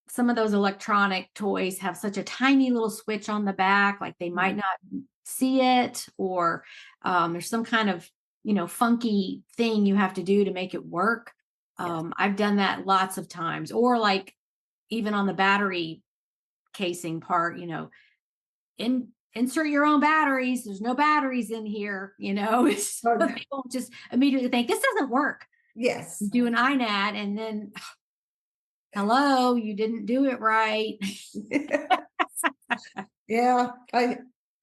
some of those electronic toys have such a tiny little switch on the back, like they might not see it, or there's some kind of funky thing you have to do to make it work. I've done that lots of times. Or like even on the battery casing part, insert your own batteries. There's no batteries in here, so people just immediately think this doesn't work. Yes. Do an INAD, and then hello, you didn't do it right. Yeah, I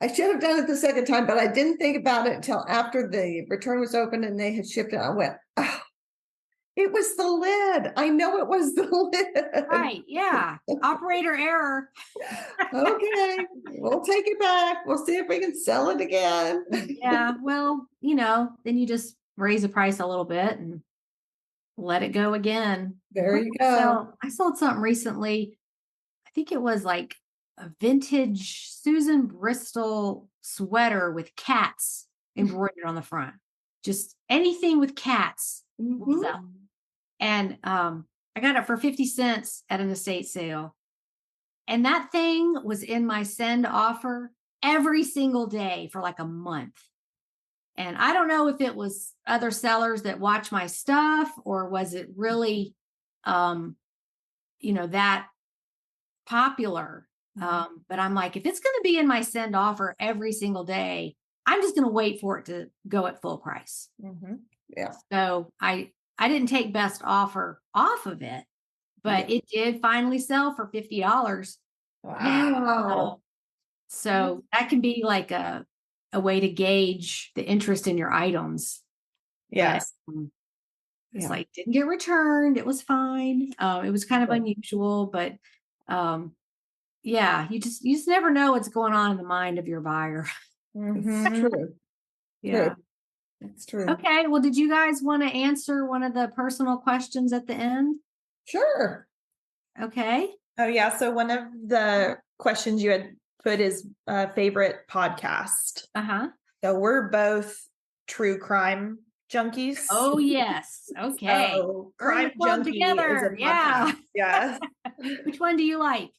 should have done it the second time, but I didn't think about it until after the return was open and they had shipped it. I went, oh, it was the lid. I know it was the lid. Right. Yeah. Operator error. Okay. We'll take it back. We'll see if we can sell it again. Yeah. Well, then you just raise the price a little bit and let it go again. There you go. I sold something recently. I think it was like a vintage Susan Bristol sweater with cats embroidered on the front. Just anything with cats. Mhm. And I got it for 50 cents at an estate sale. And that thing was in my send offer every single day for like a month. And I don't know if it was other sellers that watch my stuff, or was it really, that popular. But I'm like, if it's going to be in my send offer every single day, I'm just going to wait for it to go at full price. Yeah. So I didn't take best offer off of it, but it did finally sell for $50. Wow. So that can be like a a way to gauge the interest in your items. Yes. But, it's Yeah. like didn't get returned. It was fine. It was kind of Right. unusual, but yeah, you just never know what's going on in the mind of your buyer. It's Mhm. true. Yeah. It's true. Okay. Well, did you guys want to answer one of the personal questions at the end? Sure. Okay. Oh yeah. So one of the questions you had put is favorite podcast. Uh-huh. So we're both true crime junkies. Oh yes. Okay. So We're in Crime the club Junkie together. is a Yeah. podcast. Yes. Which one do you like?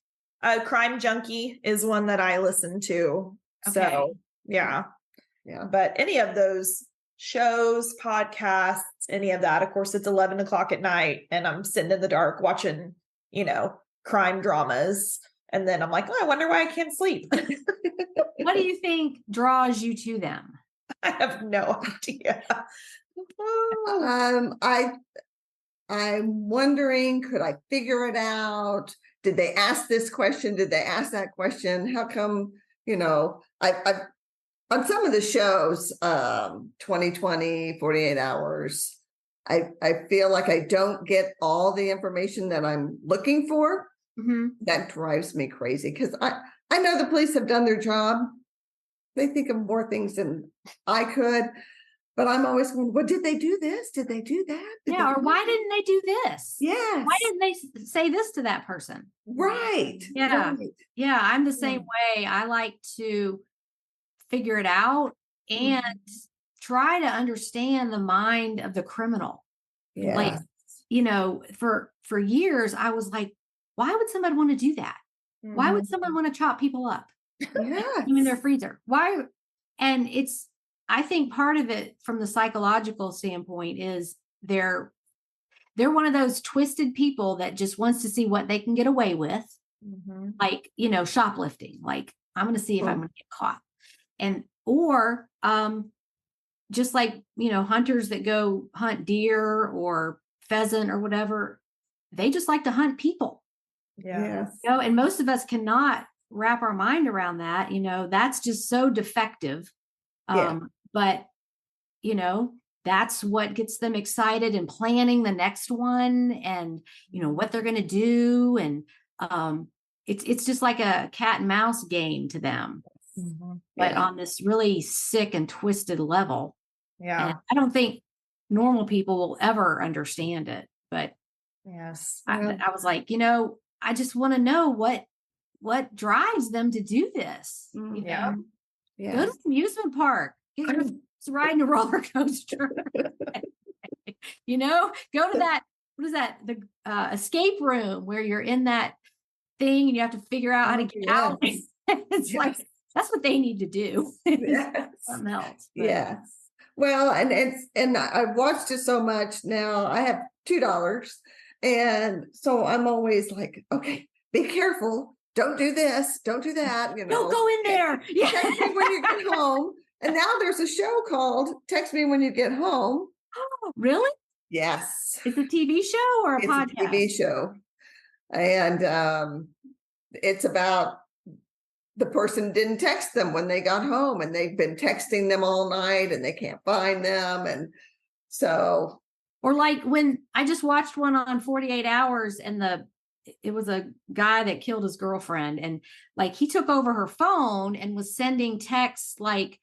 Crime Junkie is one that I listen to. Okay. So yeah. Yeah. But any of those shows, podcasts, any of that, of course, it's 11 o'clock at night and I'm sitting in the dark watching, crime dramas. And then I'm like, oh, I wonder why I can't sleep. What do you think draws you to them? I have no idea. I'm wondering, could I figure it out? Did they ask this question? Did they ask that question? How come, I've on some of the shows, 2020, 48 hours, I feel like I don't get all the information that I'm looking for. Mm-hmm. That drives me crazy because I know the police have done their job. They think of more things than I could, but I'm always going, well, did they do this? Did they do that? Yeah. Or why didn't they do this? Yes. Why didn't they say this to that person? Right. Yeah. Right. Yeah. I'm the same way. I like to figure it out and try to understand the mind of the criminal. Yeah. Like, for years, I was like, why would somebody want to do that? Why would someone want to chop people up? Yes. In their freezer? Why? And I think part of it from the psychological standpoint is they're one of those twisted people that just wants to see what they can get away with. Like, shoplifting. Like, I'm going to see if I'm going to get caught. Or just like, hunters that go hunt deer or pheasant or whatever, they just like to hunt people. Yes. And most of us cannot wrap our mind around that. That's just so defective. Yeah. But, that's what gets them excited and planning the next one and, what they're going to do. And it's just like a cat and mouse game to them. But on this really sick and twisted level. Yeah. And I don't think normal people will ever understand it. But yes, I was like, I just want to know what drives them to do this. Yeah. Go to the amusement park. Get riding a roller coaster. Go to that. What is that? The escape room where you're in that thing and you have to figure out how to get out. It's like that's what they need to do. Yes. Something else. But. Yes. Well, and I've watched it so much now. I have $2, and so I'm always like, okay, be careful. Don't do this. Don't do that. Don't go in there. Yeah. Text me when you get home. And now there's a show called "Text Me When You Get Home." Oh, really? Yes. It's a TV show or a podcast? It's a TV show, and it's about the person didn't text them when they got home, and they've been texting them all night, and they can't find them, and so. Or like when I just watched one on 48 Hours, and it was a guy that killed his girlfriend, and like he took over her phone and was sending texts like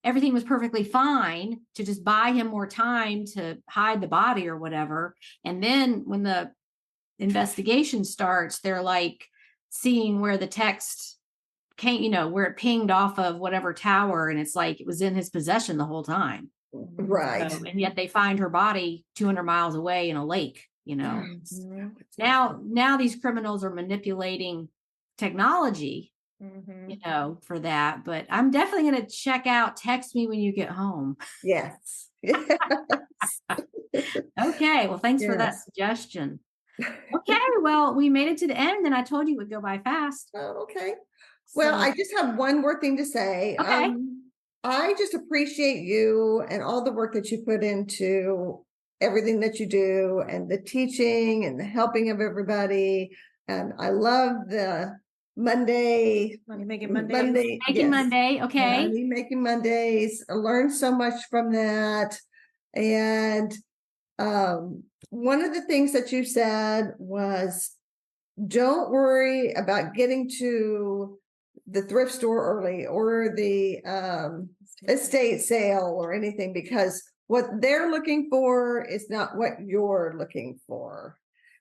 everything was perfectly fine to just buy him more time to hide the body or whatever. And then when the investigation starts, they're like seeing where the text came, where it pinged off of whatever tower. And it's like, it was in his possession the whole time. Right. So, and yet they find her body 200 miles away in a lake, Now these criminals are manipulating technology, for that. But I'm definitely going to check out Text Me When You Get Home. Yes. Okay. Well, thanks for that suggestion. Okay. Well, we made it to the end, and I told you it would go by fast. Oh, okay. Well, I just have one more thing to say. Okay. I just appreciate you and all the work that you put into everything that you do, and the teaching and the helping of everybody. And I love the Monday. Money making Mondays. Monday. Making yes. Monday. Okay. Money making Mondays. I learned so much from that. And one of the things that you said was, don't worry about getting to the thrift store early or the estate sale or anything, because what they're looking for is not what you're looking for.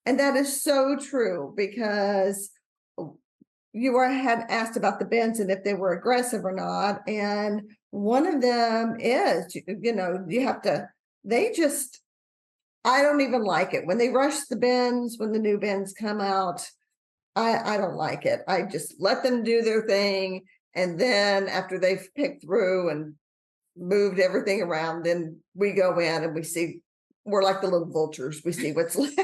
And that is so true, because had asked about the bins and if they were aggressive or not. And one of them is, you have to, I don't even like it when they rush the bins, when the new bins come out. I don't like it. I just let them do their thing. And then after they've picked through and moved everything around, then we go in and we see, we're like the little vultures. We see what's left,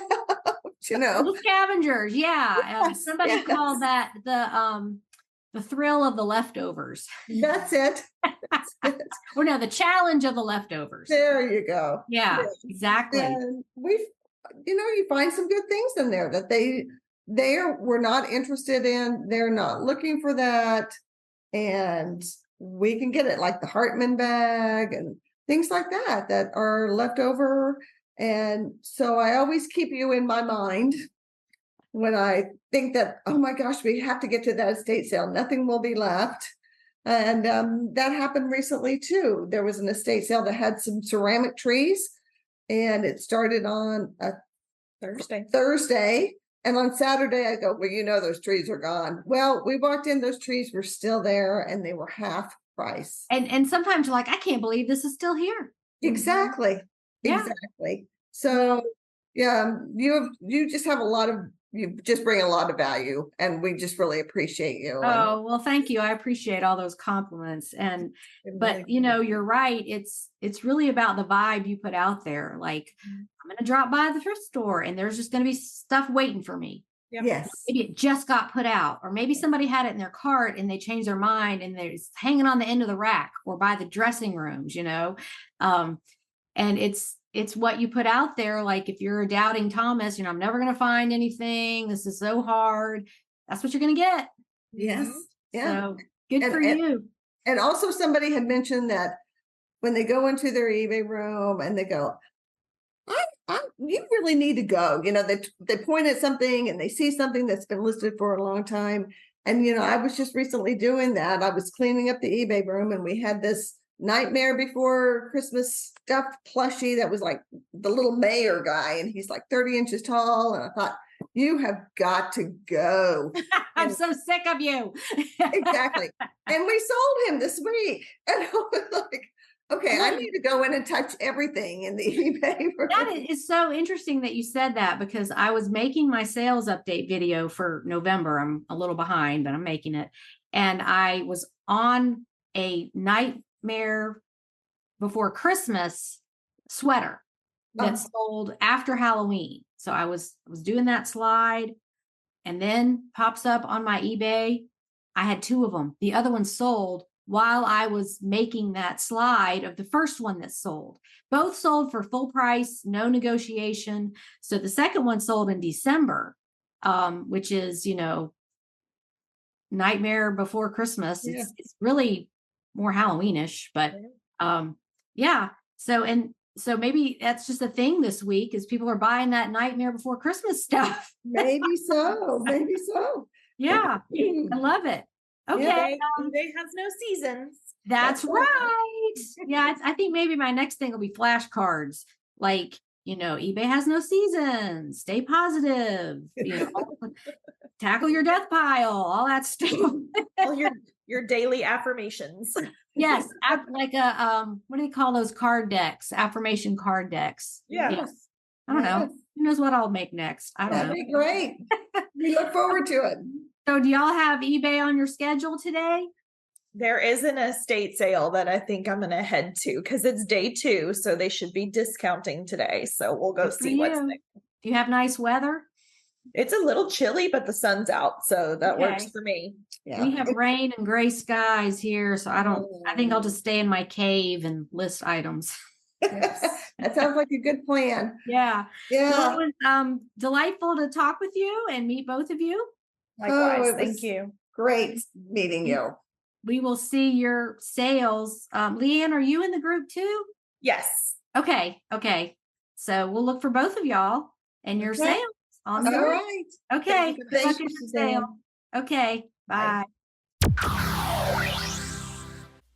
Little scavengers. Yeah. Yes, Somebody yes. called that the thrill of the leftovers. That's it. That's it. Or no, the challenge of the leftovers. There you go. Yeah, Yes. exactly. And you find some good things in there that we're not interested in. They're not looking for that. And we can get it, like the Hartman bag and things like that are left over. And so I always keep you in my mind when I think that, oh my gosh, we have to get to that estate sale. Nothing will be left. And that happened recently too. There was an estate sale that had some ceramic trees, and it started on a Thursday. And on Saturday, I go, well, those trees are gone. Well, we walked in, those trees were still there, and they were half price. And sometimes you're like, I can't believe this is still here. Exactly. Yeah. Exactly. So yeah, you just bring a lot of value, and we just really appreciate you. Oh, well, thank you. I appreciate all those compliments. But you're right. It's really about the vibe you put out there. Like, I'm going to drop by the thrift store and there's just going to be stuff waiting for me. Yes. Maybe it just got put out, or maybe somebody had it in their cart and they changed their mind and it's hanging on the end of the rack or by the dressing rooms, and it's what you put out there. Like, if you're a doubting Thomas, I'm never going to find anything. This is so hard. That's what you're going to get. Yes. Yeah. So good for you. And also, somebody had mentioned that when they go into their eBay room and they go, you really need to go. They point at something and they see something that's been listed for a long time. And, I was just recently doing that. I was cleaning up the eBay room, and we had this Nightmare Before Christmas stuffed plushie that was like the little mayor guy, and he's like 30 inches tall. And I thought, you have got to go. I'm so sick of you. Exactly. And we sold him this week. And I was like, okay, I need to go in and touch everything in the eBay room. That is so interesting that you said that, because I was making my sales update video for November. I'm a little behind, but I'm making it. And I was on a Nightmare Before Christmas sweater that sold after Halloween. So I was doing that slide, and then pops up on my eBay. I had 2 of them. The other one sold while I was making that slide of the first one that sold. Both sold for full price, no negotiation. So the second one sold in December, which is, Nightmare Before Christmas. Yeah. It's really more Halloweenish, but yeah. So maybe that's just a thing this week, is people are buying that Nightmare Before Christmas stuff. Maybe so. Maybe so. Yeah, I love it. Okay. eBay has no seasons. That's right. Yeah, I think maybe my next thing will be flashcards. Like, eBay has no seasons. Stay positive. Tackle your death pile. All that stuff. All your daily affirmations. Yes, like a what do you call those card decks? Affirmation card decks. Yeah. I don't know. Who knows what I'll make next? I don't know. That'd be great. We look forward to it. So, do y'all have eBay on your schedule today? There is an estate sale that I think I'm going to head to, because it's day 2. So they should be discounting today. So we'll go see what's there. Do you have nice weather? It's a little chilly, but the sun's out. So that works for me. Yeah. We have rain and gray skies here. So I think I'll just stay in my cave and list items. Yes. That sounds like a good plan. Yeah. Yeah. Well, it was delightful to talk with you and meet both of you. Likewise. it was- Thank you. Great meeting you. We will see your sales. Leanne, are you in the group too? Yes. Okay. So we'll look for both of y'all and your Okay. sales on the All group. right. Okay. Thank Thank Good luck you, with the Suzanne. sale. Okay. Bye.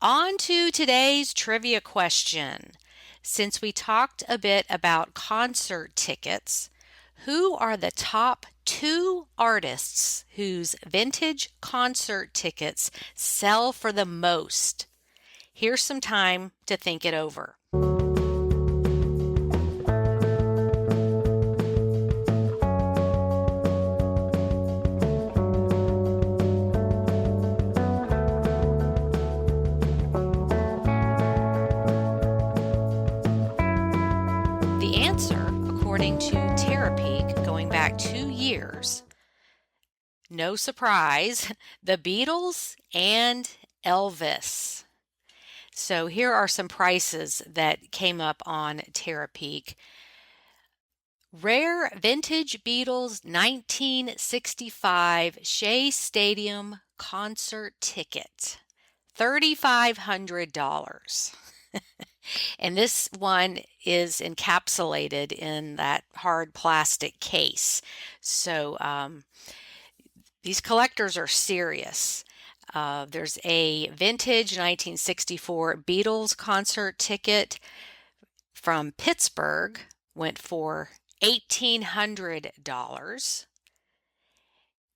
On to today's trivia question. Since we talked a bit about concert tickets, who are the top 2 artists whose vintage concert tickets sell for the most? Here's some time to think it over. The answer, according to Terapeak, going back 2 years, no surprise, the Beatles and Elvis. So here are some prices that came up on Terapeak. Rare vintage Beatles 1965 Shea Stadium concert ticket, $3,500. And this one is encapsulated in that hard plastic case. So these collectors are serious. There's a vintage 1964 Beatles concert ticket from Pittsburgh, went for $1,800.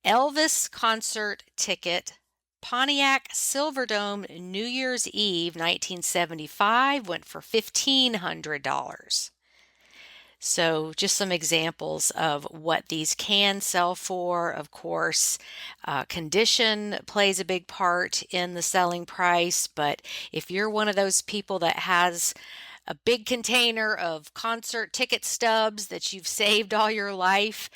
Elvis concert ticket, Pontiac Silverdome New Year's Eve 1975, went for $1,500. So just some examples of what these can sell for. Of course, condition plays a big part in the selling price, but if you're one of those people that has a big container of concert ticket stubs that you've saved all your life,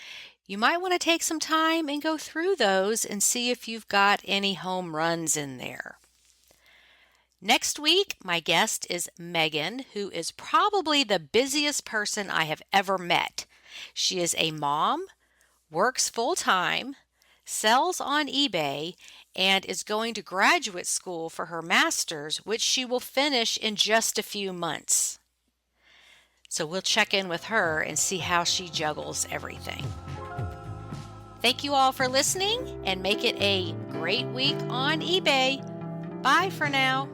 you might want to take some time and go through those and see if you've got any home runs in there. Next week, my guest is Megan, who is probably the busiest person I have ever met. She is a mom, works full-time, sells on eBay, and is going to graduate school for her master's, which she will finish in just a few months. So we'll check in with her and see how she juggles everything. Thank you all for listening, and make it a great week on eBay. Bye for now.